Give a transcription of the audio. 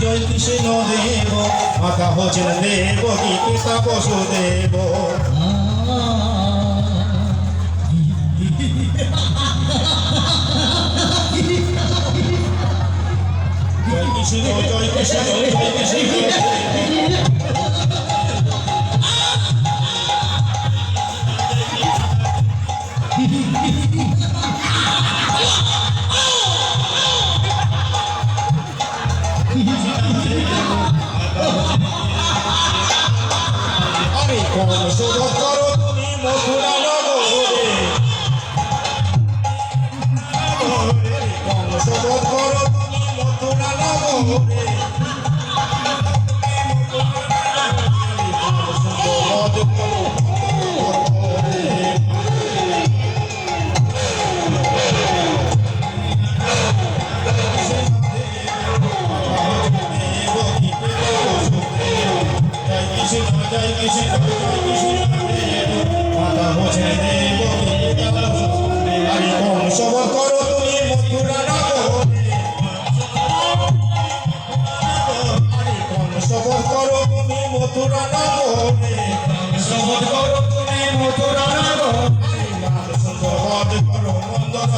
জয় কৃষ্ণ দেব মাতা হচ্ছেন দেব পিতা বসুদেব। জয় কৃষ্ণ জয় কৃষ্ণ জয় কৃষ্ণ। আরে কংসবধ করো তুমি মথুরা নগরে, কংসবধ করো তুমি মথুরা নগরে, কংসবধ করো জয় কৃষ্ণ জয় কৃষ্ণ মাতা হচ্ছেন দেব পিতা বসুদেব। আরে কংসবধ করো তুমি মথুরা নগরে, আরে কংসবধ করো তুমি মথুরা নগরে, কংসবধ করো তুমি মথুরা নগরে, কংসবধ করো নন্দন।